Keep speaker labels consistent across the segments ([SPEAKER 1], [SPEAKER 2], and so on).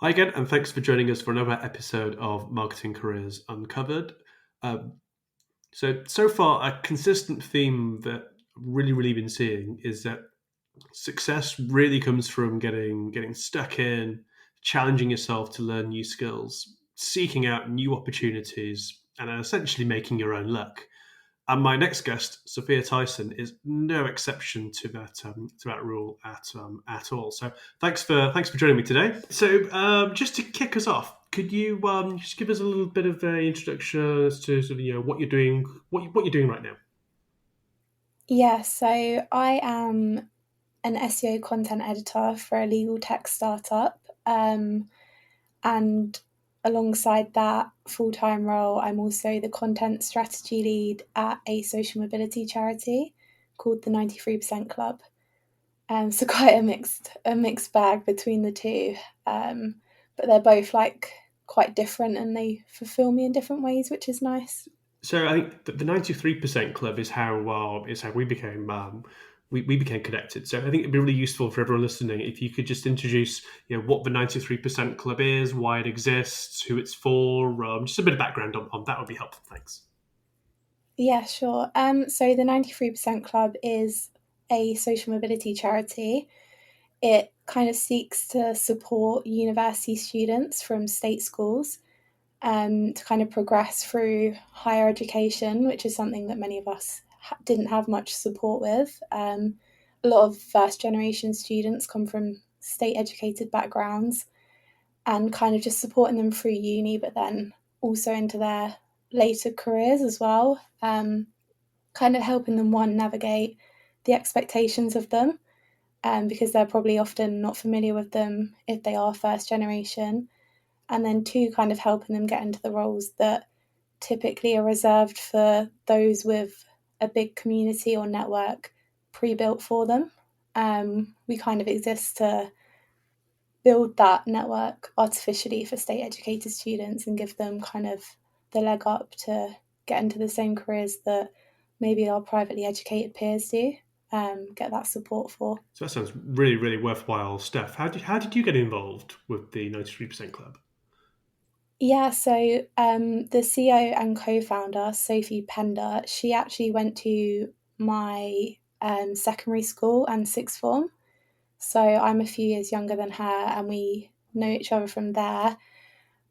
[SPEAKER 1] Hi again, and thanks for joining us for another episode of Marketing Careers Uncovered. Um, so far, a consistent theme that I've really been seeing is that success really comes from getting stuck in, challenging yourself to learn new skills, seeking out new opportunities, and essentially making your own luck. And my next guest, Sofia Tyson, is no exception to that rule at all. So thanks for joining me today. So just to kick us off, could you just give us a little bit of an introduction as to sort of what you're doing, what you're doing right now?
[SPEAKER 2] Yeah, so I am an SEO content editor for a legal tech startup. And alongside that full time role, I'm also the content strategy lead at a social mobility charity called the 93% Club. So quite a mixed bag between the two. But they're both like quite different and they fulfill me in different ways, which is nice.
[SPEAKER 1] So I think the 93% club is how we became connected. So I think it'd be really useful for everyone listening if you could just introduce what the 93% club is, why it exists, who it's for, just a bit of background on that would be helpful. Thanks.
[SPEAKER 2] Yeah, sure. So the 93% Club is a social mobility charity. It kind of seeks to support university students from state schools to kind of progress through higher education, which is something that many of us didn't have much support with. A lot of first generation students come from state educated backgrounds and kind of just supporting them through uni, but then also into their later careers as well. Kind of helping them, one, navigate the expectations of them, because they're probably often not familiar with them if they are first generation, and then two, kind of helping them get into the roles that typically are reserved for those with a big community or network pre-built for them. We kind of exist to build that network artificially for state educated students and give them kind of the leg up to get into the same careers that maybe our privately educated peers do, get that support for.
[SPEAKER 1] So that sounds really worthwhile stuff. How did you get involved with the 93% club?
[SPEAKER 2] Yeah, so the CEO and co-founder, Sophie Pender, she actually went to my secondary school and sixth form. So I'm a few years younger than her, and we know each other from there.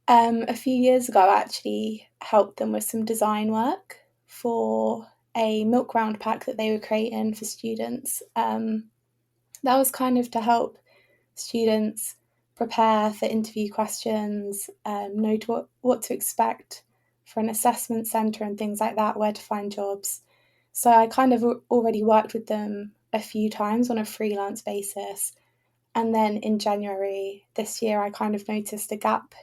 [SPEAKER 2] A few years ago, I actually helped them with some design work for a milk round pack that they were creating for students. That was kind of to help students prepare for interview questions, know what to expect for an assessment centre and things like that, where to find jobs. So I kind of already worked with them a few times on a freelance basis. And then in January this year, I kind of noticed a gap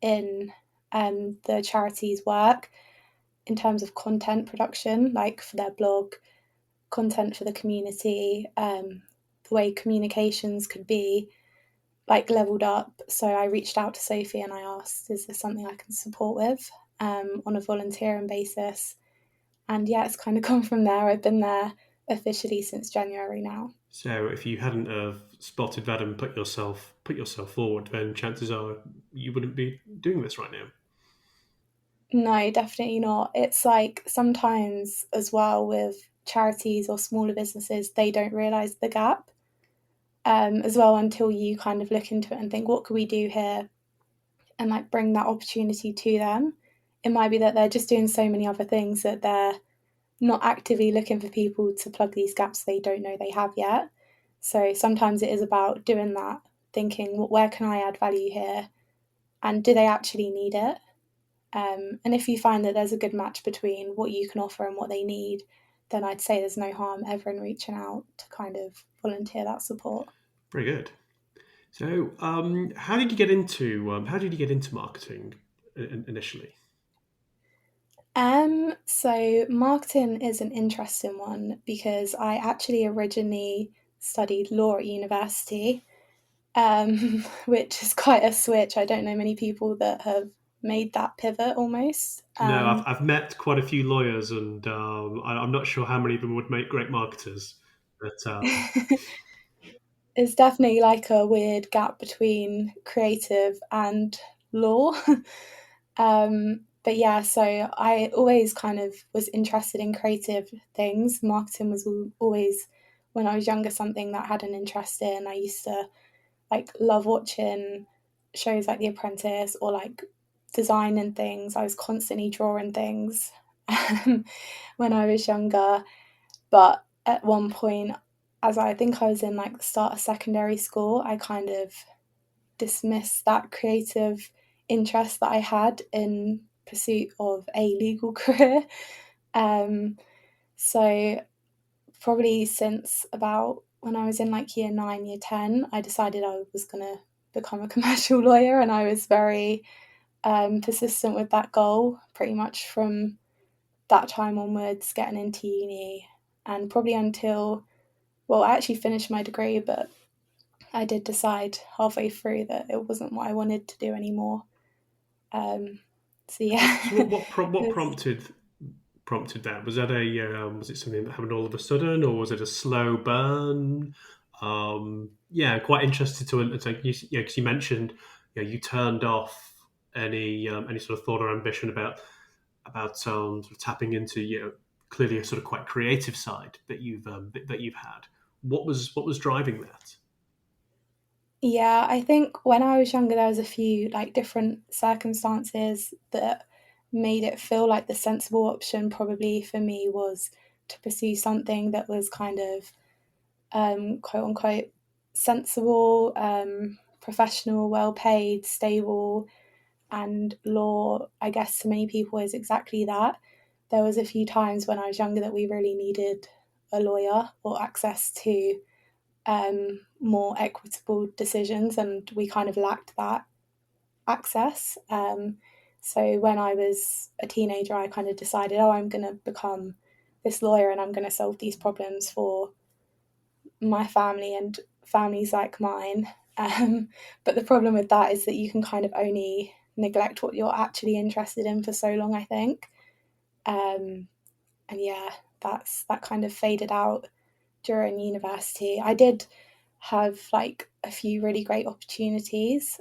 [SPEAKER 2] in the charity's work in terms of content production, like for their blog, content for the community, the way communications could be like leveled up. So I reached out to Sophie and I asked, is there something I can support with on a volunteering basis? And yeah, it's kind of gone from there. I've been there officially since January now.
[SPEAKER 1] So if you hadn't have spotted that and put yourself forward, then chances are you wouldn't be doing this right now.
[SPEAKER 2] No, definitely not. It's like sometimes as well with charities or smaller businesses, they don't realize the gap as well until you kind of look into it and think, what could we do here? And like bring that opportunity to them. It might be that they're just doing so many other things that they're not actively looking for people to plug these gaps they don't know they have yet. So sometimes it is about doing that, thinking, well, where can I add value here? And do they actually need it? And if you find that there's a good match between what you can offer and what they need, then I'd say there's no harm ever in reaching out to kind of volunteer that support.
[SPEAKER 1] Very good. So how did you get into marketing initially?
[SPEAKER 2] So marketing is an interesting one because I actually originally studied law at university, which is quite a switch. I don't know many people that have made that pivot almost.
[SPEAKER 1] No, I've met quite a few lawyers, and I'm not sure how many of them would make great marketers. But
[SPEAKER 2] it's definitely like a weird gap between creative and law. But yeah, so I always kind of was interested in creative things. Marketing was always, when I was younger, something that I had an interest in. I used to like love watching shows like The Apprentice or like designing things. I was constantly drawing things when I was younger. But at one point, as I think I was in like the start of secondary school, I kind of dismissed that creative interest that I had in pursuit of a legal career. Um, so probably since about when I was in like year 9, year 10, I decided I was going to become a commercial lawyer, and I was very persistent with that goal pretty much from that time onwards, getting into uni, and probably until, well, I actually finished my degree, but I did decide halfway through that it wasn't what I wanted to do anymore. Um, so
[SPEAKER 1] So,
[SPEAKER 2] yeah,
[SPEAKER 1] so what
[SPEAKER 2] it's,
[SPEAKER 1] prompted that? Was that was it something that happened all of a sudden, or was it a slow burn? Yeah, quite interested to yeah, because you mentioned, you turned off any sort of thought or ambition about sort of tapping into, clearly a sort of quite creative side that you've had. What was driving that?
[SPEAKER 2] yeah, I think when I was younger, there was a few like different circumstances that made it feel like the sensible option probably for me was to pursue something that was kind of quote unquote sensible, professional, well paid, stable, and law, I guess to many people is exactly that. There was a few times when I was younger that we really needed a lawyer or access to more equitable decisions, and we kind of lacked that access. So when I was a teenager, I kind of decided, oh, I'm going to become this lawyer and I'm going to solve these problems for my family and families like mine. Um, but the problem with that is that you can kind of only neglect what you're actually interested in for so long, I think. Um, and yeah, that kind of faded out during university. I did have like a few really great opportunities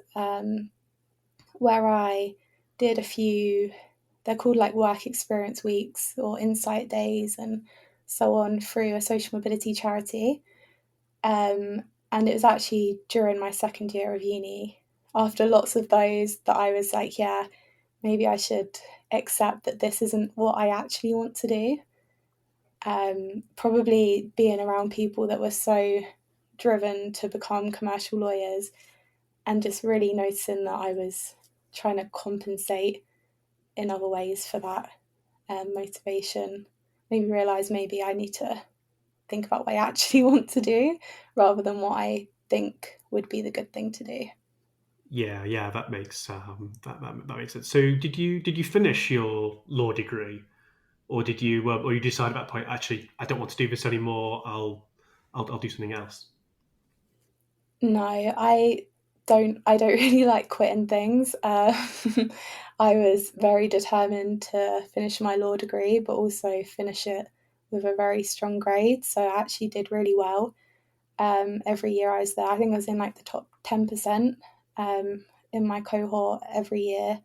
[SPEAKER 2] where I did a few, they're called like work experience weeks or insight days and so on through a social mobility charity. Um, and it was actually during my second year of uni, after lots of those, that I was like, yeah, maybe I should accept that this isn't what I actually want to do. Probably being around people that were so driven to become commercial lawyers and just really noticing that I was trying to compensate in other ways for that motivation made me realize maybe I need to think about what I actually want to do rather than what I think would be the good thing to do.
[SPEAKER 1] Yeah, yeah, that makes sense. So, did you finish your law degree, or you decide at that point, actually, I don't want to do this anymore. I'll do something else.
[SPEAKER 2] No, I don't really like quitting things. I was very determined to finish my law degree, but also finish it with a very strong grade. So I actually did really well. Every year I was there. I think I was in like the top 10% in my cohort every year.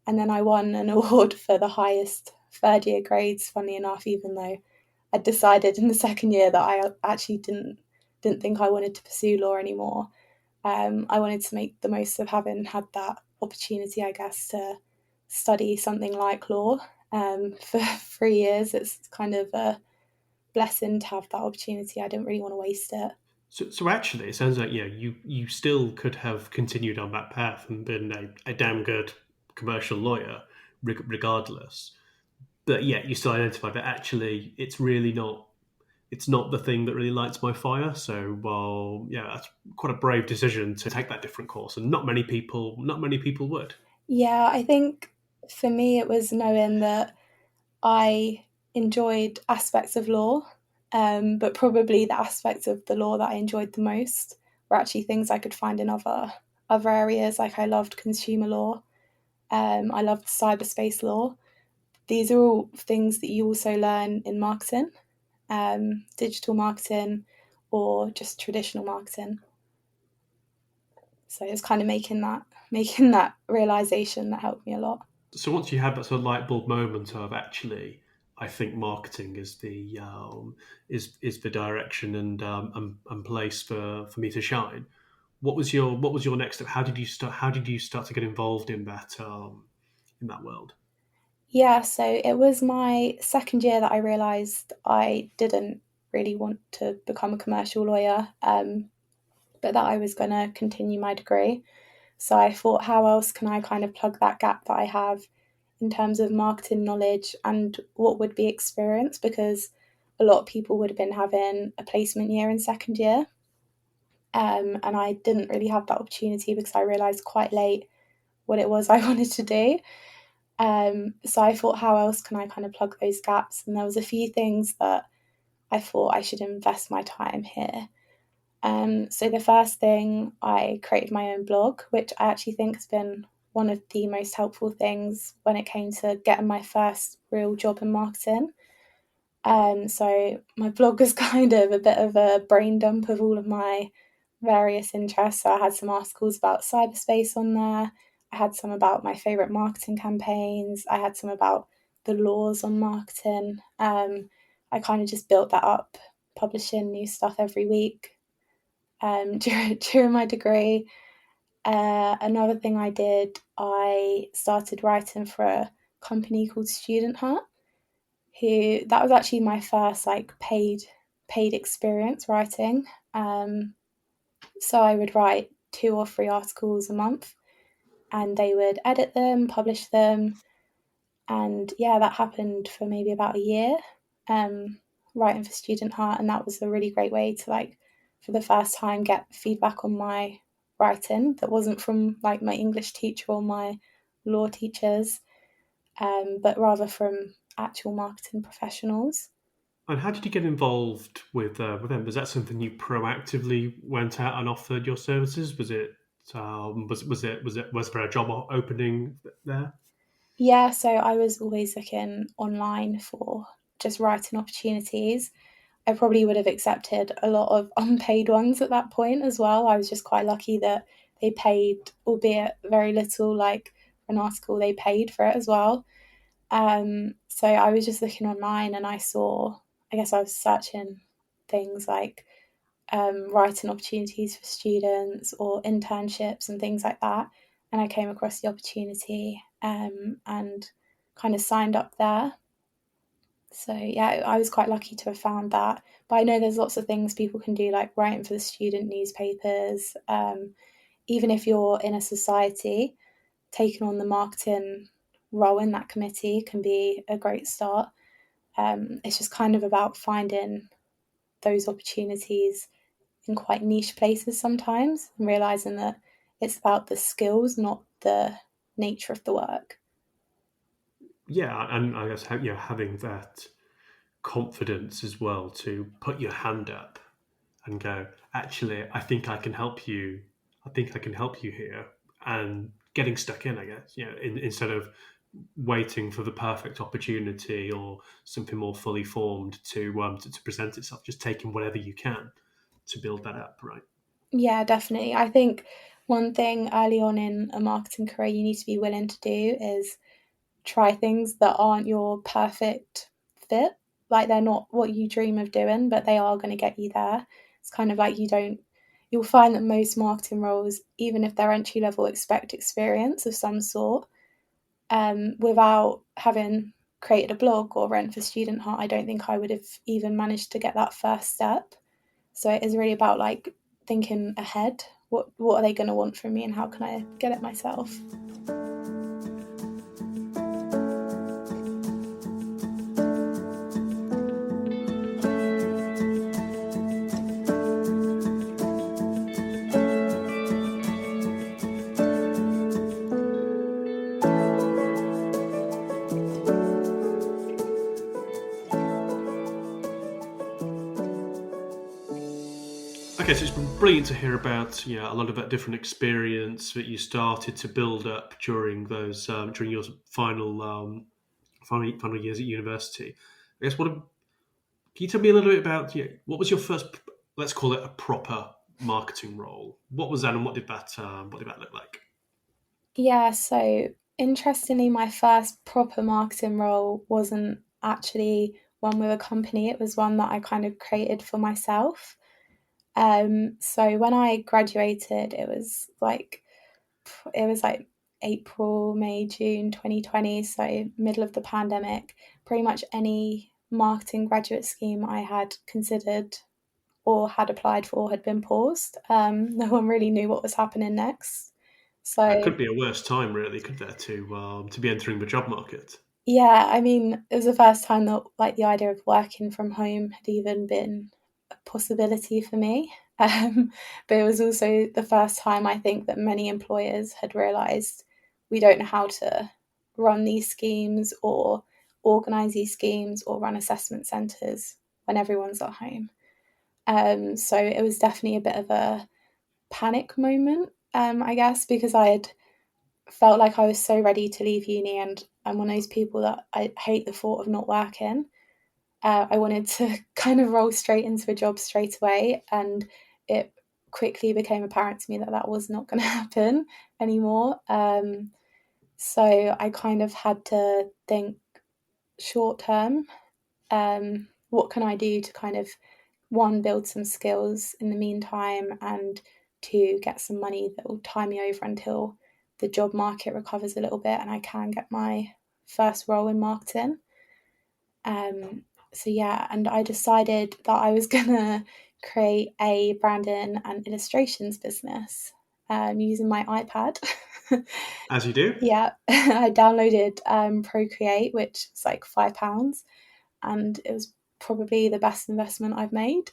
[SPEAKER 2] And then I won an award for the highest third year grades, funny enough, even though I decided in the second year that I actually didn't think I wanted to pursue law anymore. I wanted to make the most of having had that opportunity, I guess, to study something like law for 3 years. It's kind of a blessing to have that opportunity. I didn't really want to waste it.
[SPEAKER 1] So actually, it sounds like, you still could have continued on that path and been a damn good commercial lawyer, regardless. But yeah, you still identify that actually it's not the thing that really lights my fire. So, well, yeah, that's quite a brave decision to take that different course, and not many people would.
[SPEAKER 2] Yeah, I think for me it was knowing that I enjoyed aspects of law, but probably the aspects of the law that I enjoyed the most were actually things I could find in other areas. Like I loved consumer law, I loved cyberspace law. These are all things that you also learn in marketing, digital marketing, or just traditional marketing. So it's kind of making that realization that helped me a lot.
[SPEAKER 1] So once you had that sort of light bulb moment of actually, I think marketing is the direction and place for me to shine. What was your next step? How did you start to get involved in that world?
[SPEAKER 2] Yeah, so it was my second year that I realized I didn't really want to become a commercial lawyer, but that I was going to continue my degree. So I thought, how else can I kind of plug that gap that I have in terms of marketing knowledge and what would be experience? Because a lot of people would have been having a placement year in second year. And I didn't really have that opportunity because I realised quite late what it was I wanted to do. So I thought, how else can I kind of plug those gaps? And there was a few things that I thought I should invest my time here. So the first thing, I created my own blog, which I actually think has been one of the most helpful things when it came to getting my first real job in marketing. So my blog was kind of a bit of a brain dump of all of my various interests. So I had some articles about cyberspace on there. I had some about my favourite marketing campaigns. I had some about the laws on marketing. I kind of just built that up, publishing new stuff every week during my degree. Another thing I did, I started writing for a company called Student Heart, who that was actually my first like paid experience writing. So I would write 2 or 3 articles a month, and they would edit them, publish them, and yeah, that happened for maybe about a year. Um, Writing for Student Heart, and that was a really great way to like, for the first time, get feedback on my writing that wasn't from like my English teacher or my law teachers, but rather from actual marketing professionals.
[SPEAKER 1] And how did you get involved with them? Was that something you proactively went out and offered your services? Was there a job opening there?
[SPEAKER 2] Yeah, so I was always looking online for just writing opportunities. I probably would have accepted a lot of unpaid ones at that point as well. I was just quite lucky that they paid, albeit very little, like an article, they paid for it as well. So I was just looking online and I saw, I guess I was searching things like writing opportunities for students or internships and things like that. And I came across the opportunity and kind of signed up there. So yeah, I was quite lucky to have found that. But I know there's lots of things people can do, like writing for the student newspapers. Even if you're in a society, taking on the marketing role in that committee can be a great start. It's just kind of about finding those opportunities in quite niche places sometimes and realizing that it's about the skills, not the nature of the work.
[SPEAKER 1] Yeah, and I guess having that confidence as well to put your hand up and go, actually, I think I can help you. I think I can help you here, and getting stuck in. I guess instead of waiting for the perfect opportunity or something more fully formed to present itself, just taking whatever you can to build that up. Right.
[SPEAKER 2] Yeah, definitely. I think one thing early on in a marketing career you need to be willing to do is try things that aren't your perfect fit. Like they're not what you dream of doing, but they are going to get you there. It's kind of like you'll find that most marketing roles, even if they're entry level, expect experience of some sort. Without having created a blog or rent for Student Heart, I don't think I would have even managed to get that first step. So it is really about like thinking ahead. What are they going to want from me, and how can I get it myself?
[SPEAKER 1] Okay, so it's been brilliant to hear about a lot of that different experience that you started to build up during your final years at university. I guess can you tell me a little bit about what was your first let's call it a proper marketing role. What was that, and what did that look like?
[SPEAKER 2] Yeah, so interestingly, my first proper marketing role wasn't actually one with a company, it was one that I kind of created for myself. So when I graduated, it was like April, May, June 2020, so middle of the pandemic. Pretty much any marketing graduate scheme I had considered or had applied for had been paused. No one really knew what was happening next.
[SPEAKER 1] That
[SPEAKER 2] So
[SPEAKER 1] could be a worse time, really, could there, to be entering the job market?
[SPEAKER 2] yeah, I mean, it was the first time that like the idea of working from home had even been a possibility for me. But it was also the first time I think that many employers had realised we don't know how to run these schemes or organise these schemes or run assessment centres when everyone's at home. So it was definitely a bit of a panic moment, I guess, because I had felt like I was so ready to leave uni, and I'm one of those people that I hate the thought of not working. I wanted to kind of roll straight into a job straight away, and it quickly became apparent to me that that was not going to happen anymore. So I kind of had to think short term. What can I do to kind of one, build some skills in the meantime, and two, get some money that will tie me over until the job market recovers a little bit and I can get my first role in marketing. Um, so yeah, and I decided that I was gonna create a branding and illustrations business using my iPad.
[SPEAKER 1] As you do.
[SPEAKER 2] Yeah, I downloaded Procreate, which is like £5, and it was probably the best investment I've made.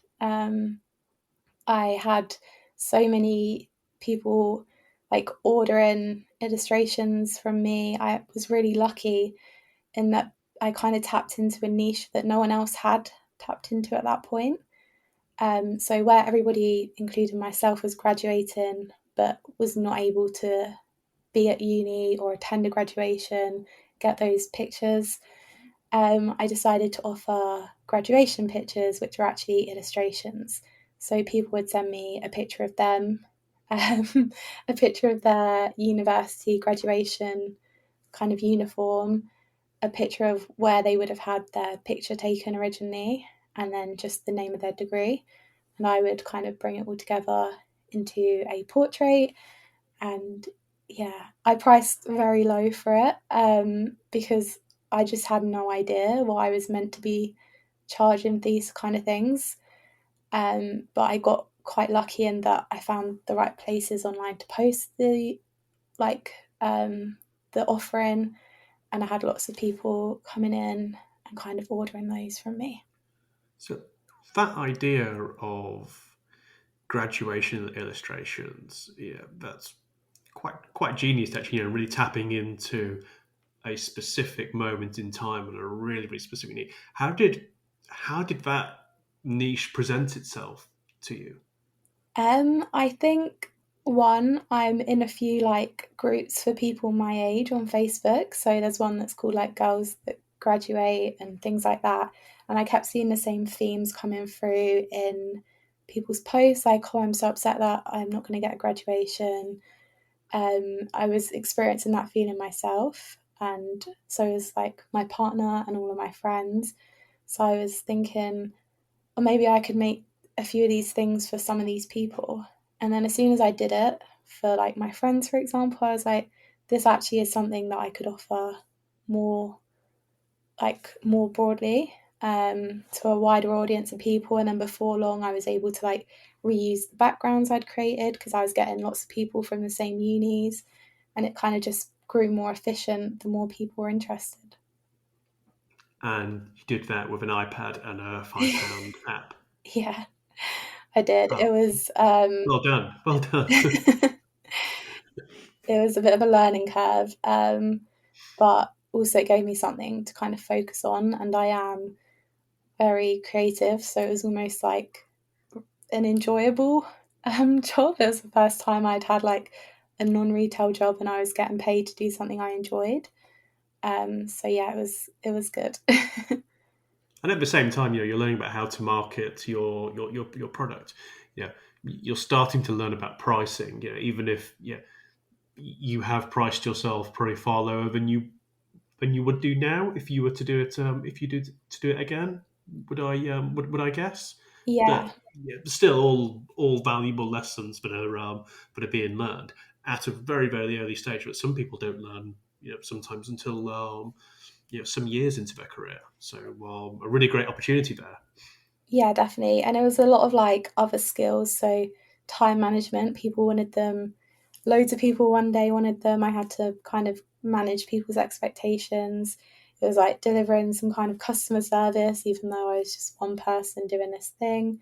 [SPEAKER 2] I had so many people like ordering illustrations from me. I was really lucky in that I kind of tapped into a niche that no one else had tapped into at that point. So where everybody, including myself, was graduating but was not able to be at uni or attend a graduation, get those pictures, I decided to offer graduation pictures, which were actually illustrations. So people would send me a picture of them, a picture of their university graduation kind of uniform, a picture of where they would have had their picture taken originally, and then just the name of their degree. And I would kind of bring it all together into a portrait. And yeah, I priced very low for it because I just had no idea what I was meant to be charging for these kind of things. But I got quite lucky in that I found the right places online to post like um, the offering, and I had lots of people coming in and kind of ordering those from me.
[SPEAKER 1] So that idea of graduation illustrations, yeah, that's quite genius. Actually, really tapping into a specific moment in time and a really specific need. How did that niche present itself to you?
[SPEAKER 2] I think one, I'm in a few like groups for people my age on Facebook. So there's one that's called like Girls That Graduate and things like that. And I kept seeing the same themes coming through in people's posts, like, oh, I'm so upset that I'm not going to get a graduation. I was experiencing that feeling myself. And so was like my partner and all of my friends. So I was thinking, or maybe I could make a few of these things for some of these people. And then as soon as I did it for like my friends, for example, I was like, this actually is something that I could offer more, like more broadly to a wider audience of people. And then before long, I was able to like reuse the backgrounds I'd created because I was getting lots of people from the same unis, and it kind of just grew more efficient the more people were interested.
[SPEAKER 1] And you did that with an iPad and a £5 app.
[SPEAKER 2] Yeah, I did.
[SPEAKER 1] Oh,
[SPEAKER 2] It was
[SPEAKER 1] well done, well done.
[SPEAKER 2] it was a bit of a learning curve, but also it gave me something to kind of focus on. And I am very creative, so it was almost like an enjoyable job. It was the first time I'd had like a non-retail job, and I was getting paid to do something I enjoyed. So yeah, it was good.
[SPEAKER 1] And at the same time, you're learning about how to market your product. Yeah, you're starting to learn about pricing. Even if you have priced yourself probably far lower than you would do now if you were to do it. If you did to do it again, would I guess?
[SPEAKER 2] Yeah,
[SPEAKER 1] But still, all valuable lessons that are being learned at a very very early stage. But some people don't learn, sometimes until some years into their career. So a really great opportunity there.
[SPEAKER 2] yeah, definitely. And it was a lot of like other skills. So time management, people wanted them. Loads of people one day wanted them. I had to kind of manage people's expectations. It was like delivering some kind of customer service, even though I was just one person doing this thing.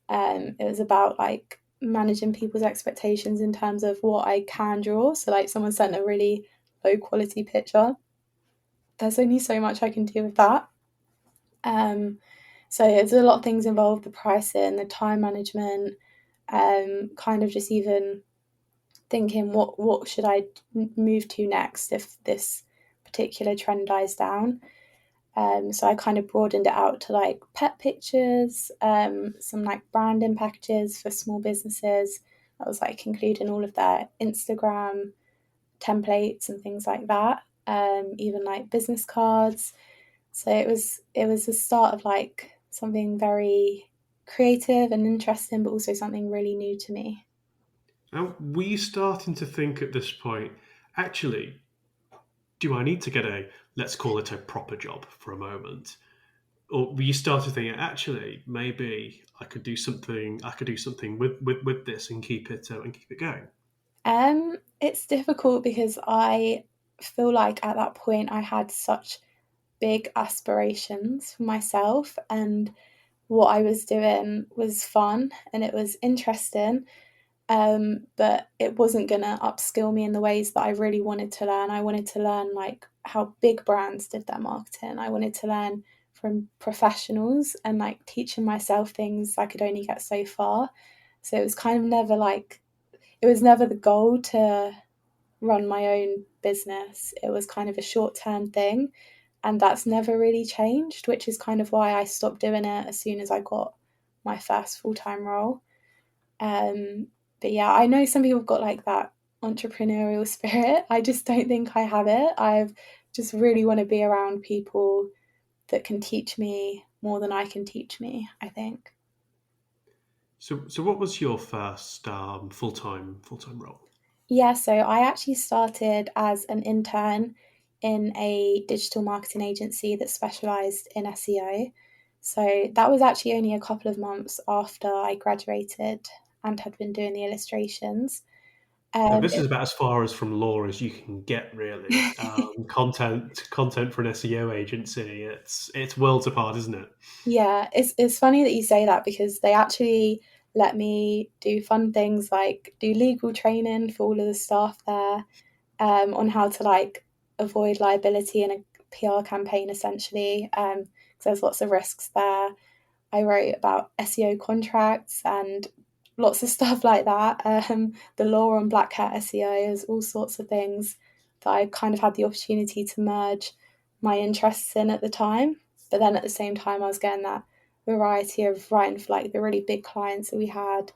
[SPEAKER 2] It was about like managing people's expectations in terms of what I can draw. So like someone sent a really low quality picture. There's only so much I can do with that. Um, so there's a lot of things involved: the pricing, the time management, kind of just even thinking what should I move to next if this particular trend dies down. So I kind of broadened it out to like pet pictures, some like branding packages for small businesses. That was like including all of their Instagram templates and things like that. Even like business cards. So it was the start of like something very creative and interesting, but also something really new to me.
[SPEAKER 1] Now, were you starting to think at this point, actually, do I need to get let's call it a proper job for a moment? Or were you starting to think, actually, maybe I could do something with this and keep it going?
[SPEAKER 2] It's difficult because I feel like at that point I had such big aspirations for myself, and what I was doing was fun and it was interesting. But it wasn't gonna upskill me in the ways that I really wanted to learn. I wanted to learn like how big brands did their marketing. I wanted to learn from professionals, and like teaching myself things I could only get so far. So it was kind of never like it was never the goal to run my own business. It was kind of a short term thing, and that's never really changed, which is kind of why I stopped doing it as soon as I got my first full time role. Um, but yeah, I know some people have got like that entrepreneurial spirit. I just don't think I have it. I've just really want to be around people that can teach me more than I can teach me, I think.
[SPEAKER 1] So what was your first full time role?
[SPEAKER 2] Yeah, so I actually started as an intern in a digital marketing agency that specialized in SEO. So that was actually only a couple of months after I graduated and had been doing the illustrations.
[SPEAKER 1] Now,
[SPEAKER 2] Um,
[SPEAKER 1] this is about as far as from law as you can get, really. Content for an SEO agency, it's worlds apart, isn't it?
[SPEAKER 2] Yeah, it's funny that you say that because they actually let me do fun things like do legal training for all of the staff there, on how to like avoid liability in a PR campaign essentially, because there's lots of risks there. I wrote about SEO contracts and lots of stuff like that. The law on black hat SEO is all sorts of things that I kind of had the opportunity to merge my interests in at the time. But then at the same time, I was getting that variety of writing for like the really big clients that we had,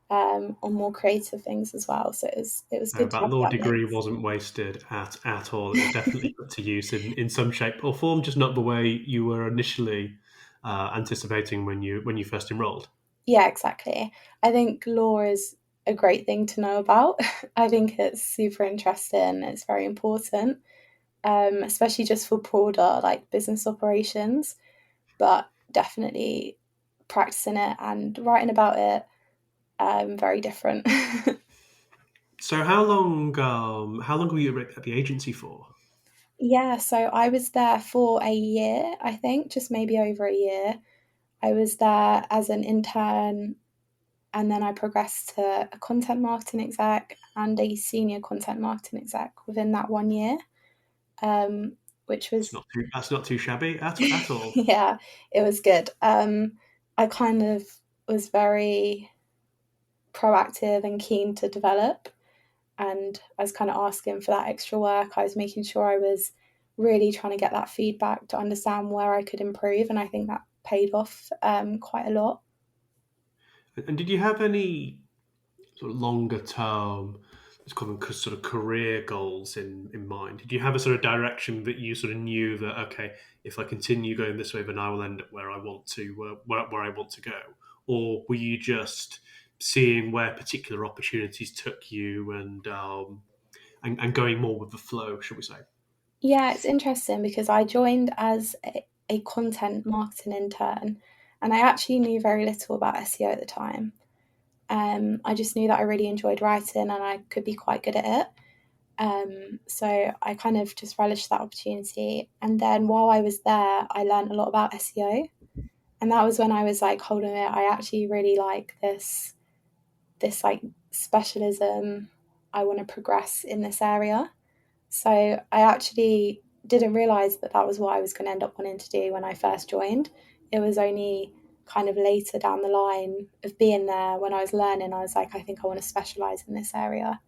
[SPEAKER 2] on more creative things as well. So it was
[SPEAKER 1] No,
[SPEAKER 2] good to
[SPEAKER 1] that
[SPEAKER 2] have
[SPEAKER 1] law
[SPEAKER 2] that
[SPEAKER 1] degree
[SPEAKER 2] mix.
[SPEAKER 1] wasn't wasted at all. It was definitely put to use in some shape or form, just not the way you were initially anticipating when you first enrolled.
[SPEAKER 2] Yeah, exactly. I think law is a great thing to know about. I think it's super interesting. It's very important, especially just for broader like business operations. But definitely practicing it and writing about it, very different.
[SPEAKER 1] So how long were you at the agency for?
[SPEAKER 2] Yeah, so I was there for a year, I think, just maybe over a year. I was there as an intern, and then I progressed to a content marketing exec and a senior content marketing exec within that 1 year, which was,
[SPEAKER 1] That's not too shabby at all.
[SPEAKER 2] yeah, it was good. I kind of was very proactive and keen to develop, and I was kind of asking for that extra work. I was making sure I was really trying to get that feedback to understand where I could improve, and I think that paid off quite a lot.
[SPEAKER 1] And did you have any sort of longer term, let's call them sort of career goals in mind? Did you have a sort of direction that you sort of knew that, okay, if I continue going this way, then I will end up where I want to, where I want to go? Or were you just seeing where particular opportunities took you and going more with the flow, shall we say?
[SPEAKER 2] Yeah, it's interesting because I joined as a content marketing intern, and I actually knew very little about SEO at the time. I just knew that I really enjoyed writing and I could be quite good at it. So I kind of just relished that opportunity. And then while I was there, I learned a lot about SEO. And that was when I was like, hold on a minute, I actually really like this like specialism. I want to progress in this area. So I actually didn't realize that that was what I was going to end up wanting to do when I first joined. It was only kind of later down the line of being there when I was learning, I was like, I think I want to specialize in this area,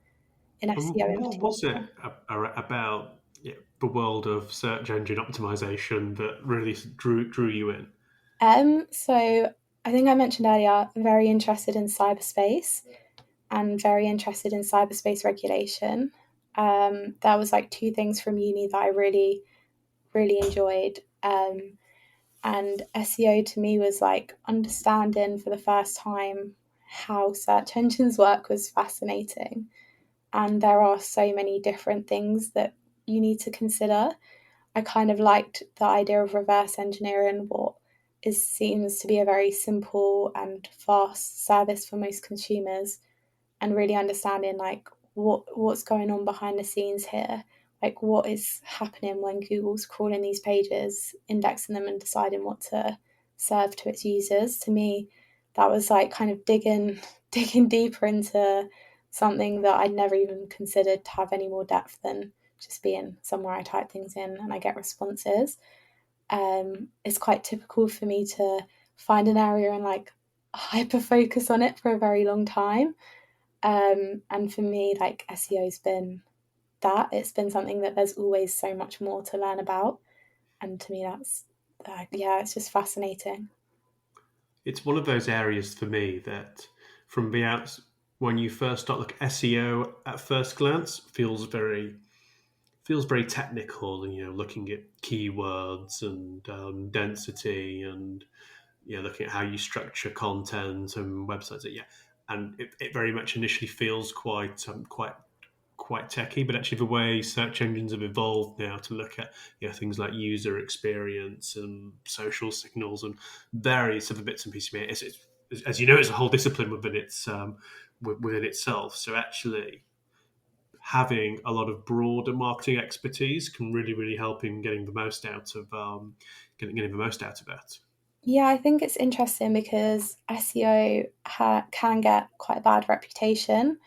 [SPEAKER 2] in
[SPEAKER 1] And
[SPEAKER 2] SEO in
[SPEAKER 1] what was it
[SPEAKER 2] particular.
[SPEAKER 1] about, yeah, the world of search engine optimization that really drew you in?
[SPEAKER 2] So I think I mentioned earlier, I'm very interested in cyberspace and very interested in cyberspace regulation. That was like two things from uni that I really, really enjoyed. And SEO to me was like understanding for the first time how search engines work was fascinating. And there are so many different things that you need to consider. I kind of liked the idea of reverse engineering what is seems to be a very simple and fast service for most consumers, and really understanding like what's going on behind the scenes here, like what is happening when Google's crawling these pages, indexing them, and deciding what to serve to its users. To me, that was like kind of digging digging deeper into something that I'd never even considered to have any more depth than just being somewhere I type things in and I get responses. It's quite typical for me to find an area and like hyper focus on it for a very long time. And for me, like SEO's been that. It's been something that there's always so much more to learn about. And to me, that's, yeah, it's just fascinating.
[SPEAKER 1] It's one of those areas for me that, from the outs, when you first start look, SEO at first glance feels very technical, and looking at keywords and density, and looking at how you structure content and websites. Yeah, and it very much initially feels quite techy, but actually the way search engines have evolved now to look at things like user experience and social signals and various other bits and pieces. As you know, it's a whole discipline within itself. So actually, having a lot of broader marketing expertise can really help in getting the most out of getting the most out of that.
[SPEAKER 2] Yeah, I think it's interesting because SEO can get quite a bad reputation.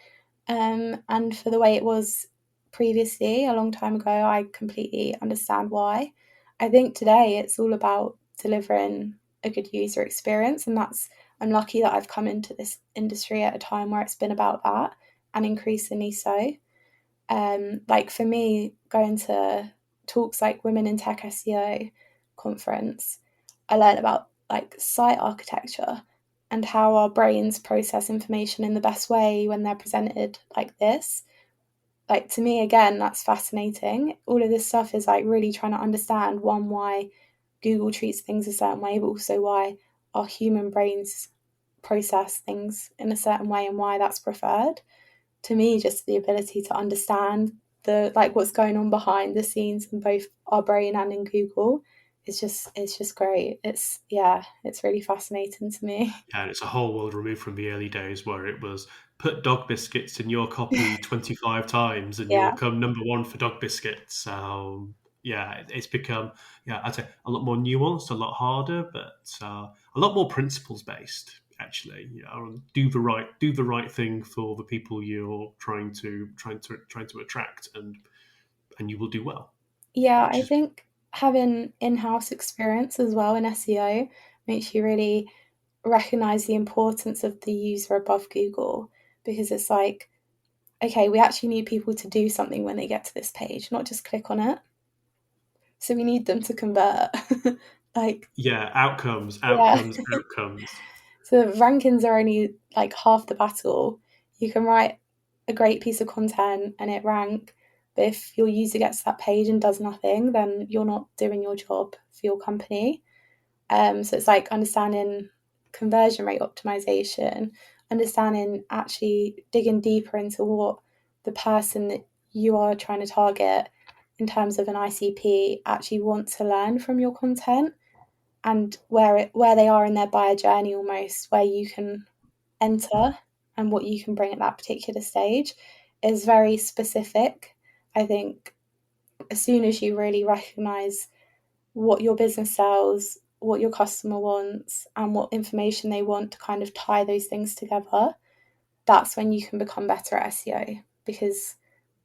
[SPEAKER 2] And for the way it was previously, a long time ago, I completely understand why. I think today it's all about delivering a good user experience, and I'm lucky that I've come into this industry at a time where it's been about that, and increasingly so. Like for me, going to talks like Women in Tech SEO conference, I learned about like site architecture and how our brains process information in the best way when they're presented like this. Like to me, again, that's fascinating. All of this stuff is like really trying to understand one, why Google treats things a certain way, but also why our human brains process things in a certain way and why that's preferred. To me, just the ability to understand the like what's going on behind the scenes in both our brain and in Google it's just great. It's yeah, it's really fascinating to me.
[SPEAKER 1] Yeah, and it's a whole world removed from the early days where it was put dog biscuits in your copy 25 times and you'll
[SPEAKER 2] Yeah.
[SPEAKER 1] come number one for dog biscuits. Yeah, it's become, yeah, I'd say a lot more nuanced, a lot harder, but a lot more principles based. Actually, do the right thing for the people you're trying to attract, and you will do well.
[SPEAKER 2] Yeah,
[SPEAKER 1] Which
[SPEAKER 2] I
[SPEAKER 1] is
[SPEAKER 2] think having in-house experience as well in SEO makes you really recognize the importance of the user above Google, because it's like, okay, we actually need people to do something when they get to this page, not just click on it. So we need them to convert. Like,
[SPEAKER 1] Yeah, outcomes,
[SPEAKER 2] yeah.
[SPEAKER 1] outcomes, outcomes.
[SPEAKER 2] So rankings are only like half the battle. You can write a great piece of content and it rank, but if your user gets to that page and does nothing, then you're not doing your job for your company. So it's like understanding conversion rate optimization, understanding actually digging deeper into what the person that you are trying to target in terms of an ICP actually want to learn from your content, and where they are in their buyer journey, almost where you can enter and what you can bring at that particular stage is very specific. I think as soon as you really recognize what your business sells, what your customer wants, and what information they want to kind of tie those things together, that's when you can become better at SEO, because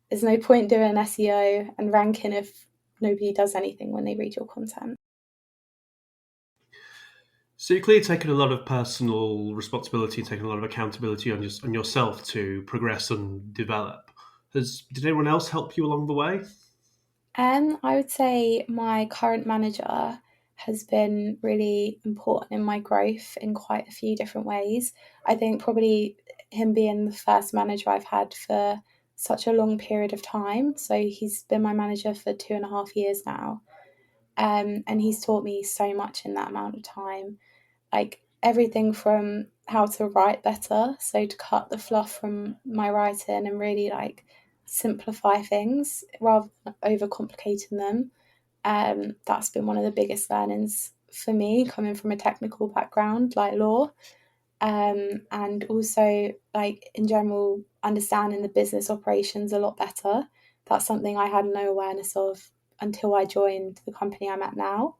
[SPEAKER 2] there's no point doing SEO and ranking if nobody does anything when they read your content.
[SPEAKER 1] So you're clearly taking a lot of personal responsibility and taking a lot of accountability on yourself to progress and develop. Did anyone else help you along the way?
[SPEAKER 2] I would say my current manager has been really important in my growth in quite a few different ways. I think probably him being the first manager I've had for such a long period of time. So he's been my manager for 2.5 years now. And he's taught me so much in that amount of time. Like everything from how to write better, so to cut the fluff from my writing and really like simplify things rather than overcomplicating them. That's been one of the biggest learnings for me, coming from a technical background like law, and also like in general understanding the business operations a lot better. That's something I had no awareness of until I joined the company I'm at now,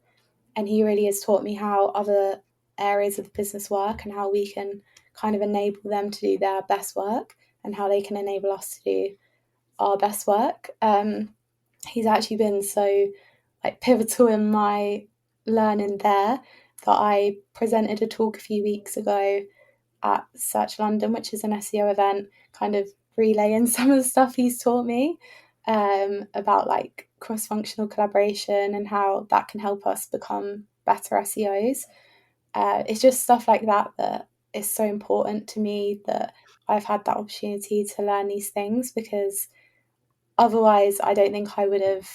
[SPEAKER 2] and he really has taught me how other areas of the business work and how we can kind of enable them to do their best work and how they can enable us to do our best work. He's actually been so like pivotal in my learning there that I presented a talk a few weeks ago at Search London, which is an SEO event, kind of relaying some of the stuff he's taught me, about like cross functional collaboration and how that can help us become better SEOs. It's just stuff like that that is so important to me, that I've had that opportunity to learn these things, because otherwise, I don't think I would have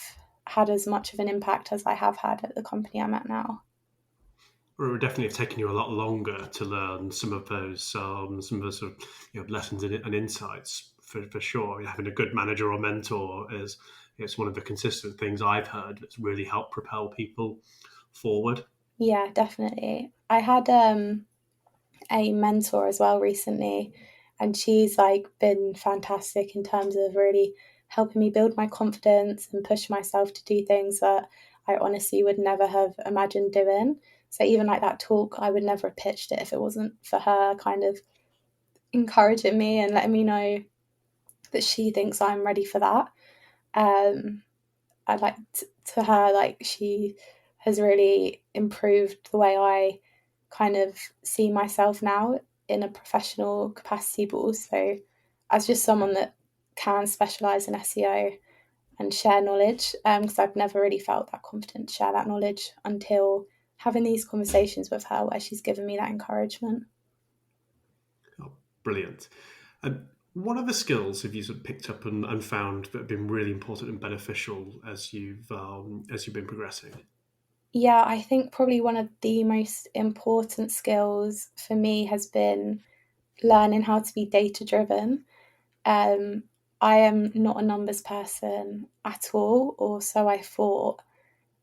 [SPEAKER 2] had as much of an impact as I have had at the company I'm at now.
[SPEAKER 1] Or it would definitely have taken you a lot longer to learn some of those sort of lessons and insights for sure. Having a good manager or mentor is it's one of the consistent things I've heard that's really helped propel people forward.
[SPEAKER 2] Yeah, definitely. I had a mentor as well recently, and she's like been fantastic in terms of really helping me build my confidence and push myself to do things that I honestly would never have imagined doing. So even like that talk, I would never have pitched it if it wasn't for her kind of encouraging me and letting me know that she thinks I'm ready for that. Um, I like to her, like she has really improved the way I kind of see myself now in a professional capacity, but also as just someone that can specialize in SEO and share knowledge, because I've never really felt that confident to share that knowledge until having these conversations with her where she's given me that encouragement.
[SPEAKER 1] Oh, brilliant. And what other skills have you sort of picked up and found that have been really important and beneficial as you've been progressing?
[SPEAKER 2] Yeah, I think probably one of the most important skills for me has been learning how to be data driven. Um, I am not a numbers person at all, or so I thought.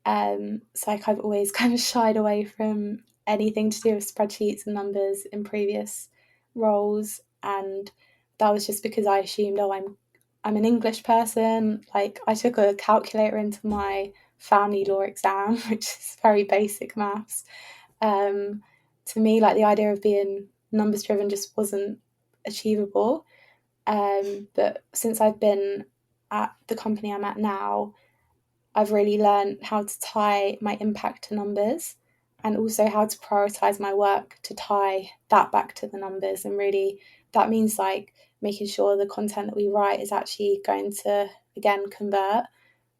[SPEAKER 2] So like I've always kind of shied away from anything to do with spreadsheets and numbers in previous roles, and that was just because I assumed, oh, I'm an English person. Like I took a calculator into my family law exam, which is very basic maths. Um, to me, like the idea of being numbers driven just wasn't achievable. But since I've been at the company I'm at now, I've really learned how to tie my impact to numbers, and also how to prioritize my work to tie that back to the numbers. And really, that means like making sure the content that we write is actually going to, again, convert,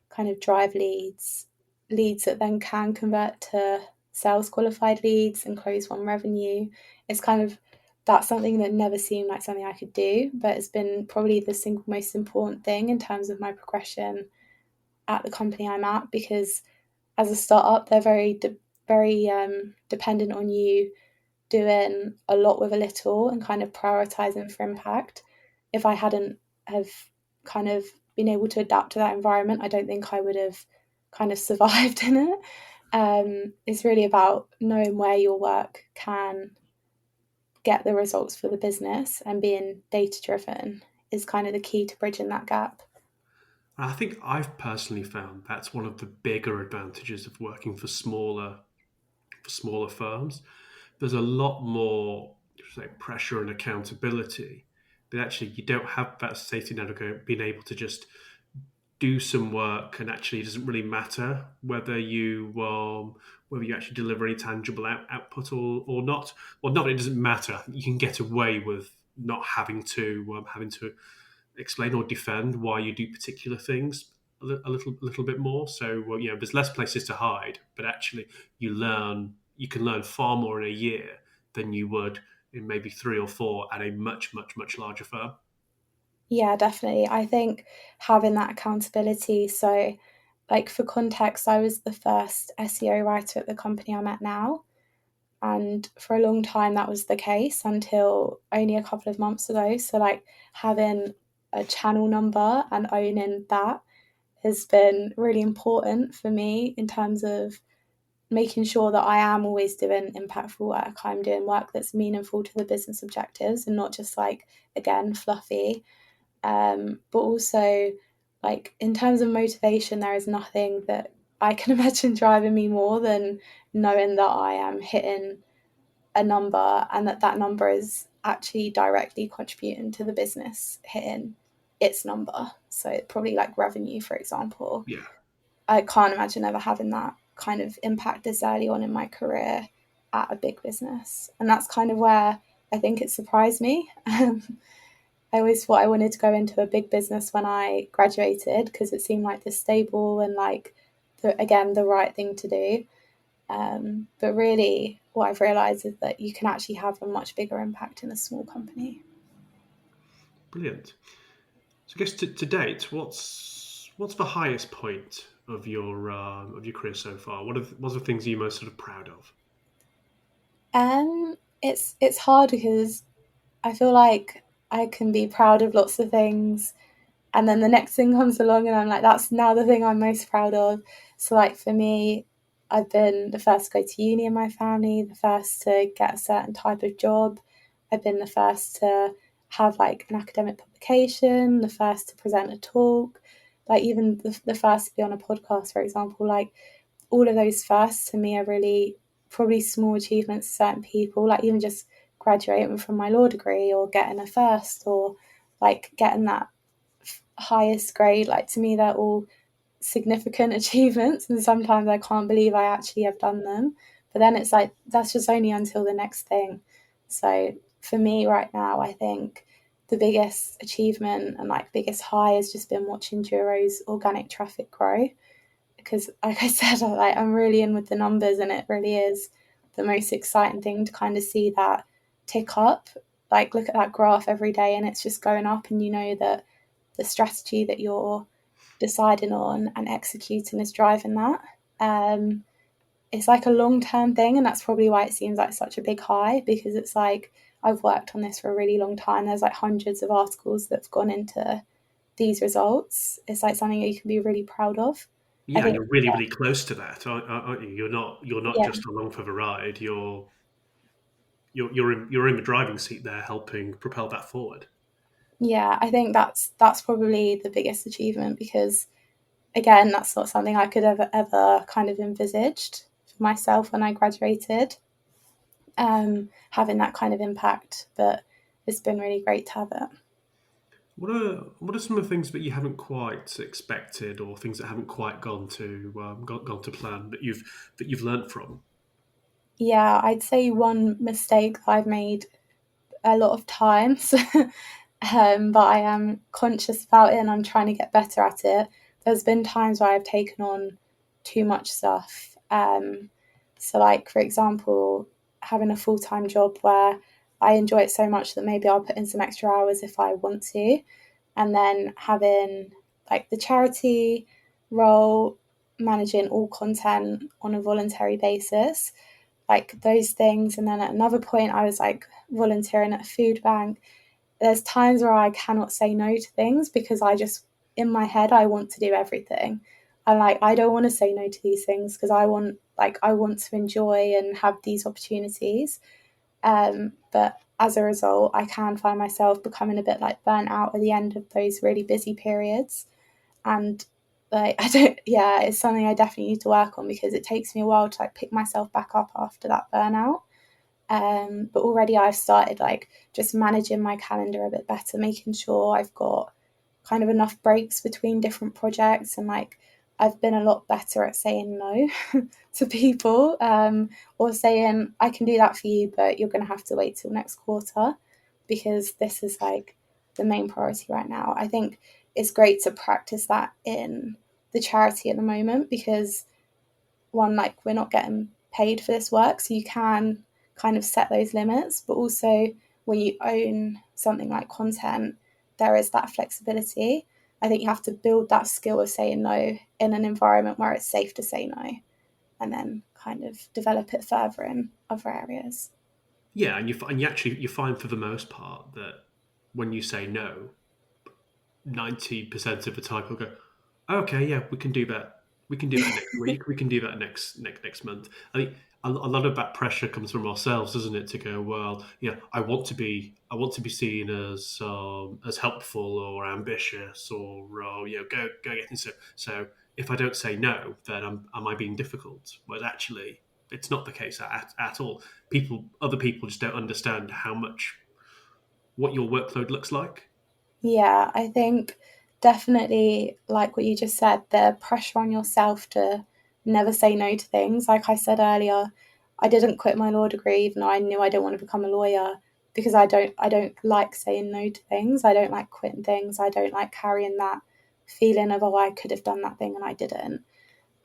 [SPEAKER 2] kind of drive leads, leads that then can convert to sales qualified leads and close one revenue. It's kind of, that's something that never seemed like something I could do, but it's been probably the single most important thing in terms of my progression at the company I'm at, because as a startup, they're very dependent on you doing a lot with a little and kind of prioritizing for impact. If I hadn't have kind of been able to adapt to that environment, I don't think I would have kind of survived in it. It's really about knowing where your work can get the results for the business, and being data driven is kind of the key to bridging that gap.
[SPEAKER 1] I think I've personally found that's one of the bigger advantages of working for smaller firms. There's a lot more, say, pressure and accountability, but actually you don't have that safety net of being able to just do some work, and actually it doesn't really matter whether you actually deliver any tangible output or not. Well, not, it doesn't matter. You can get away with not having to explain or defend why you do particular things a little bit more. So there's less places to hide, but actually you can learn far more in a year than you would in maybe 3 or 4 at a much larger firm.
[SPEAKER 2] Yeah, definitely. I think having that accountability. So, like for context, I was the first SEO writer at the company I'm at now. And for a long time, that was the case until only a couple of months ago. So, like having a channel number and owning that has been really important for me in terms of making sure that I am always doing impactful work. I'm doing work that's meaningful to the business objectives and not just like, again, fluffy. But also, like in terms of motivation, there is nothing that I can imagine driving me more than knowing that I am hitting a number and that that number is actually directly contributing to the business hitting its number. So probably like revenue, for example.
[SPEAKER 1] Yeah,
[SPEAKER 2] I can't imagine ever having that kind of impact this early on in my career at a big business. And that's kind of where I think it surprised me. I always thought I wanted to go into a big business when I graduated because it seemed like the stable and like again the right thing to do. But really, what I've realised is that you can actually have a much bigger impact in a small company.
[SPEAKER 1] brilliant. So I guess to date, what's the highest point of your career so far? What's the things you're most sort of proud of?
[SPEAKER 2] It's hard because I feel like I can be proud of lots of things, and then the next thing comes along and I'm like, that's now the thing I'm most proud of. So like for me, I've been the first to go to uni in my family, the first to get a certain type of job. I've been the first to have like an academic publication, the first to present a talk, like even the first to be on a podcast, for example. Like all of those firsts to me are really probably small achievements for certain people, like even just graduating from my law degree or getting a first or like getting that highest grade. Like to me, they're all significant achievements, and sometimes I can't believe I actually have done them. But then it's like that's just only until the next thing. So for me right now, I think the biggest achievement and like biggest high has just been watching Duro's organic traffic grow, because like I said, I'm really in with the numbers, and it really is the most exciting thing to kind of see that tick up. Like look at that graph every day and it's just going up, and you know that the strategy that you're deciding on and executing is driving that. It's like a long term thing, and that's probably why it seems like such a big high, because it's like I've worked on this for a really long time. There's like hundreds of articles that have gone into these results. It's like something that you can be really proud of. I
[SPEAKER 1] Yeah, and
[SPEAKER 2] think,
[SPEAKER 1] you're really close to that, aren't you? You're not
[SPEAKER 2] yeah,
[SPEAKER 1] just along for the ride. You're in the driving seat there, helping propel that forward.
[SPEAKER 2] yeah, I think that's probably the biggest achievement, because again, that's not something I could ever kind of envisaged for myself when I graduated. Having that kind of impact, but it's been really great to have it.
[SPEAKER 1] What are some of the things that you haven't quite expected, or things that haven't quite gone to plan that you've learnt from?
[SPEAKER 2] Yeah, I'd say one mistake that I've made a lot of times, but I am conscious about it and I'm trying to get better at it. There's been times where I've taken on too much stuff. So, like, for example, having a full-time job where I enjoy it so much that maybe I'll put in some extra hours if I want to, and then having like the charity role, managing all content on a voluntary basis, like those things. And then at another point, I was like volunteering at a food bank. There's times where I cannot say no to things because I just, in my head, I want to do everything. I'm like, I don't want to say no to these things because I want to enjoy and have these opportunities. But as a result, I can find myself becoming a bit like burnt out at the end of those really busy periods. And like, I don't, yeah, it's something I definitely need to work on because it takes me a while to like pick myself back up after that burnout. But already I've started like just managing my calendar a bit better, making sure I've got kind of enough breaks between different projects, and like I've been a lot better at saying no to people, or saying I can do that for you, but you're going to have to wait till next quarter because this is like the main priority right now. I think it's great to practice that in the charity at the moment because one, like we're not getting paid for this work, so you can kind of set those limits, but also when you own something like content, there is that flexibility. I think you have to build that skill of saying no in an environment where it's safe to say no, and then kind of develop it further in other areas.
[SPEAKER 1] Yeah, and you find for the most part that when you say no, 90% of the time people go, "Oh, okay, yeah, we can do that. We can do that next week. We can do that next month." I think a lot of that pressure comes from ourselves, doesn't it? To go, well, yeah, I want to be seen as helpful or ambitious or go get it. So if I don't say no, then am I being difficult? Whereas actually, it's not the case at all. Other people just don't understand how much what your workload looks like.
[SPEAKER 2] Yeah, I think definitely, like what you just said, the pressure on yourself to never say no to things. Like I said earlier, I didn't quit my law degree even though I knew I didn't want to become a lawyer because I don't like saying no to things. I don't like quitting things. I don't like carrying that feeling of, oh, I could have done that thing and I didn't.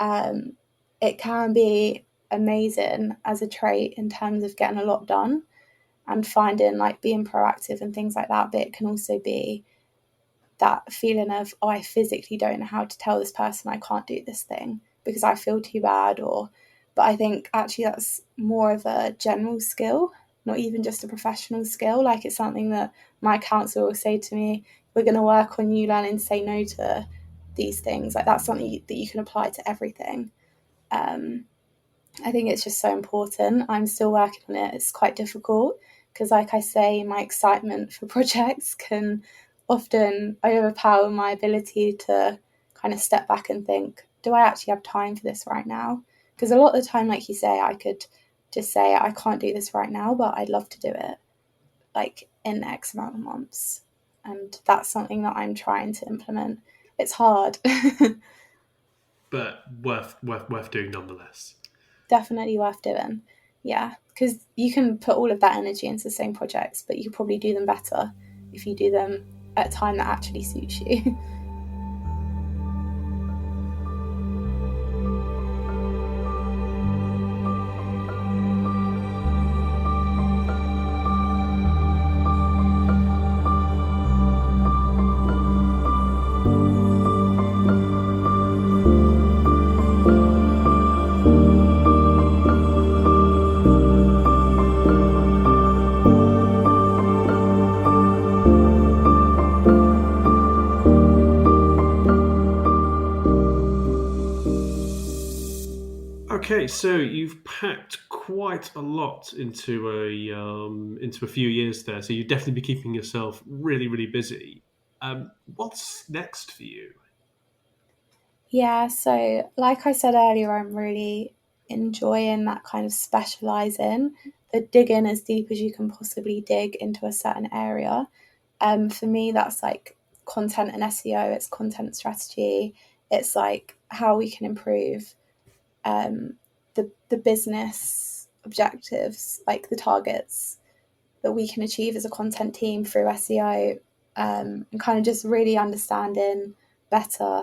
[SPEAKER 2] Um, it can be amazing as a trait in terms of getting a lot done and finding like being proactive and things like that, but it can also be that feeling of, oh, I physically don't know how to tell this person I can't do this thing because I feel too bad. Or but I think actually that's more of a general skill, not even just a professional skill. Like it's something that my counsellor will say to me, we're going to work on you learning to say no to these things. Like that's something that you can apply to everything. um, I think it's just so important. I'm still working on it. It's quite difficult because, like I say, my excitement for projects can often overpower my ability to kind of step back and think, do I actually have time for this right now? Because a lot of the time, like you say, I could just say, I can't do this right now, but I'd love to do it like in X amount of months. And that's something that I'm trying to implement. It's hard.
[SPEAKER 1] But worth doing nonetheless.
[SPEAKER 2] Definitely worth doing. Yeah, because you can put all of that energy into the same projects, but you could probably do them better if you do them at a time that actually suits you.
[SPEAKER 1] Okay, so you've packed quite a lot into a few years there. So you'd definitely be keeping yourself really busy. What's next for you?
[SPEAKER 2] Yeah, so like I said earlier, I'm really enjoying that kind of specializing, the digging as deep as you can possibly dig into a certain area. For me, that's like content and SEO, it's content strategy, it's like how we can improve the business objectives, like the targets that we can achieve as a content team through SEO, and kind of just really understanding better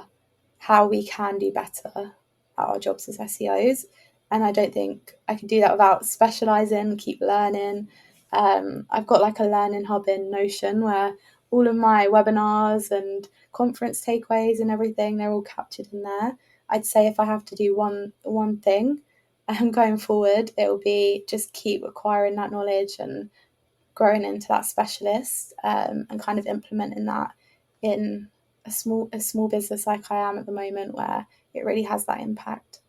[SPEAKER 2] how we can do better at our jobs as SEOs. And I don't think I could do that without specializing, keep learning. I've got like a learning hub in Notion where all of my webinars and conference takeaways and everything, they're all captured in there. I'd say if I have to do one thing going forward, it will be just keep acquiring that knowledge and growing into that specialist, and kind of implementing that in a small business like I am at the moment, where it really has that impact.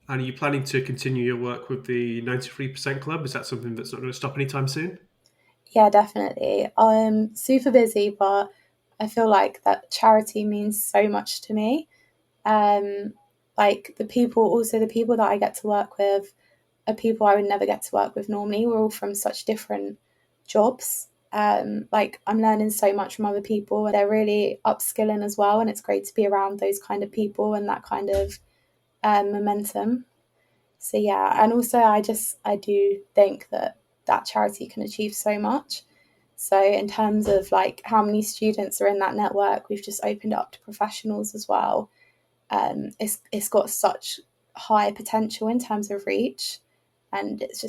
[SPEAKER 1] And are you planning to continue your work with the 93% Club? Is that something that's not going to stop anytime soon?
[SPEAKER 2] Yeah, definitely. I'm super busy, but I feel like that charity means so much to me. Um, like the people that I get to work with are people I would never get to work with normally. We're all from such different jobs. Like I'm learning so much from other people, and they're really upskilling as well. And it's great to be around those kind of people and that kind of momentum. So yeah, and also I do think that that charity can achieve so much. So in terms of like how many students are in that network, we've just opened up to professionals as well. It's got such high potential in terms of reach, and it's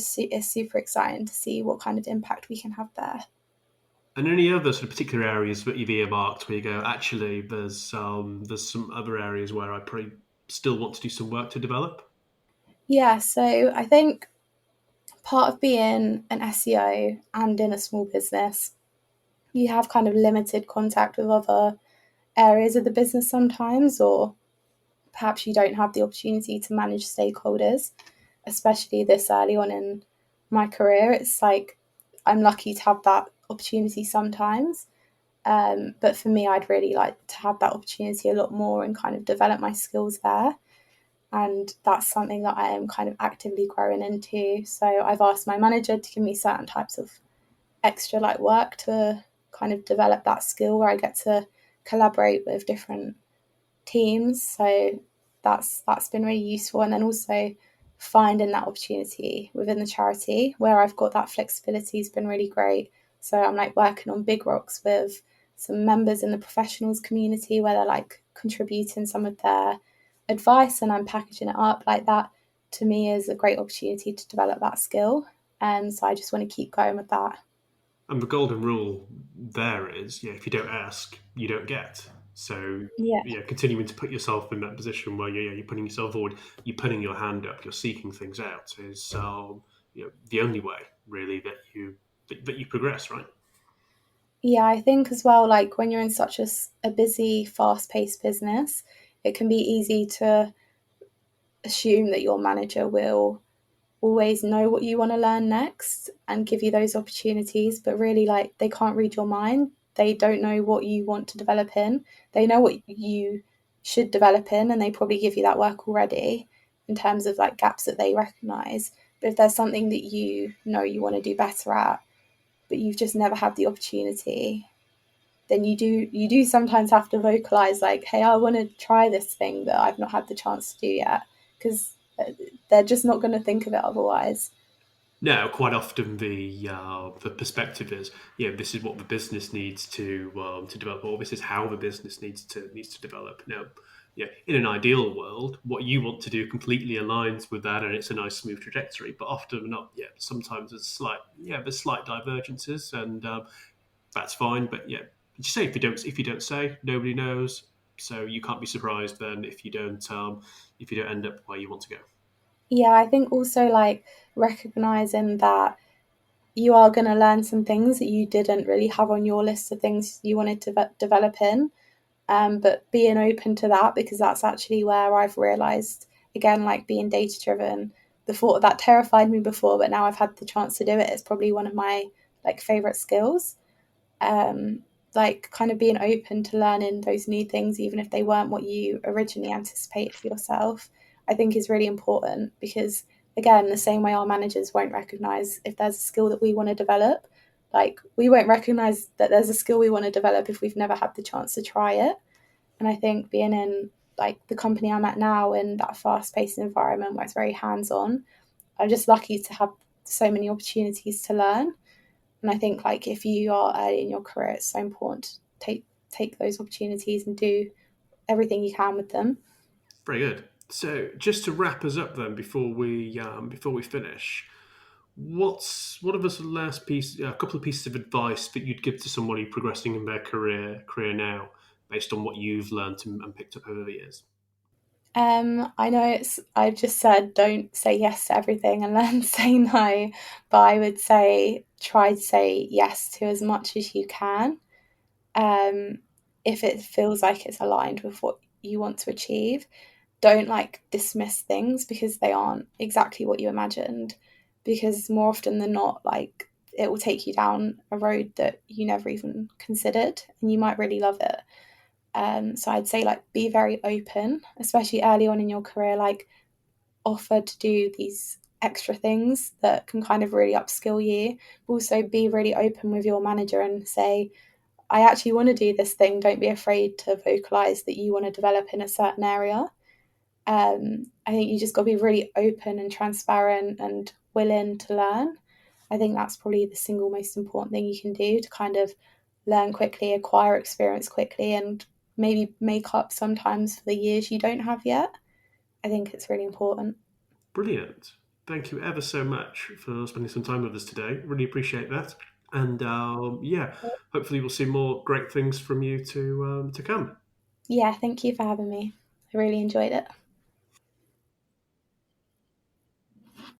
[SPEAKER 2] super exciting to see what kind of impact we can have there.
[SPEAKER 1] And any other sort of particular areas that you've earmarked where you go, actually, there's some other areas where I probably still want to do some work to develop?
[SPEAKER 2] Yeah, so I think part of being an SEO and in a small business, you have kind of limited contact with other areas of the business sometimes, or perhaps you don't have the opportunity to manage stakeholders, especially this early on in my career. It's like I'm lucky to have that opportunity sometimes. But for me, I'd really like to have that opportunity a lot more and kind of develop my skills there. And that's something that I am kind of actively growing into. So I've asked my manager to give me certain types of extra like work to kind of develop that skill where I get to collaborate with different teams. So that's been really useful. And then also finding that opportunity within the charity where I've got that flexibility has been really great. So I'm like working on big rocks with some members in the professionals community where they're like contributing some of their advice and I'm packaging it up like that. To me is a great opportunity to develop that skill. And so I just want to keep going with that.
[SPEAKER 1] And the golden rule there is, yeah, if you don't ask, you don't get. So,
[SPEAKER 2] Yeah.
[SPEAKER 1] yeah, continuing to put yourself in that position where you're putting yourself forward, you're putting your hand up, you're seeking things out is the only way really that you progress, right?
[SPEAKER 2] Yeah, I think as well, like when you're in such a busy, fast paced business, it can be easy to assume that your manager will always know what you want to learn next and give you those opportunities. But really, like, they can't read your mind. They don't know what you want to develop in. They know what you should develop in, and they probably give you that work already in terms of like gaps that they recognize. But if there's something that you know you want to do better at, but you've just never had the opportunity, then you do sometimes have to vocalize like, hey, I want to try this thing that I've not had the chance to do yet, because they're just not going to think of it otherwise.
[SPEAKER 1] No, quite often the perspective is, this is what the business needs to develop, or this is how the business needs to develop. Now, yeah, in an ideal world, what you want to do completely aligns with that, and it's a nice smooth trajectory. But often not. Yeah, sometimes there's slight divergences, and that's fine. But yeah, you say if you don't say, nobody knows. So you can't be surprised then if you don't end up where you want to go.
[SPEAKER 2] Yeah, I think also like recognizing that you are going to learn some things that you didn't really have on your list of things you wanted to develop in, but being open to that, because that's actually where I've realized, again, like being data driven, the thought of that terrified me before, but now I've had the chance to do it. It's probably one of my like favorite skills. um, like kind of being open to learning those new things, even if they weren't what you originally anticipated for yourself, I think is really important. Because again, the same way our managers won't recognize if there's a skill that we want to develop, like we won't recognize that there's a skill we want to develop if we've never had the chance to try it. And I think being in like the company I'm at now in that fast paced environment where it's very hands on, I'm just lucky to have so many opportunities to learn. And I think like if you are early in your career, it's so important to take those opportunities and do everything you can with them.
[SPEAKER 1] Very good. So just to wrap us up then, before we finish, what are the last piece, a couple of pieces of advice that you'd give to somebody progressing in their career now, based on what you've learned and picked up over the years?
[SPEAKER 2] I know I've just said don't say yes to everything and then say no, but I would say try to say yes to as much as you can. Um, if it feels like it's aligned with what you want to achieve, don't like dismiss things because they aren't exactly what you imagined. Because more often than not, like it will take you down a road that you never even considered, and you might really love it. So I'd say like be very open, especially early on in your career. Like offer to do these extra things that can kind of really upskill you. Also, be really open with your manager and say, I actually want to do this thing. Don't be afraid to vocalize that you want to develop in a certain area. I think you just got to be really open and transparent and willing to learn. I think that's probably the single most important thing you can do to kind of learn quickly, acquire experience quickly, and maybe make up sometimes for the years you don't have yet. I think it's really important.
[SPEAKER 1] Brilliant. Thank you ever so much for spending some time with us today. Really appreciate that. And yeah, hopefully we'll see more great things from you to come.
[SPEAKER 2] Yeah, thank you for having me. I really enjoyed it.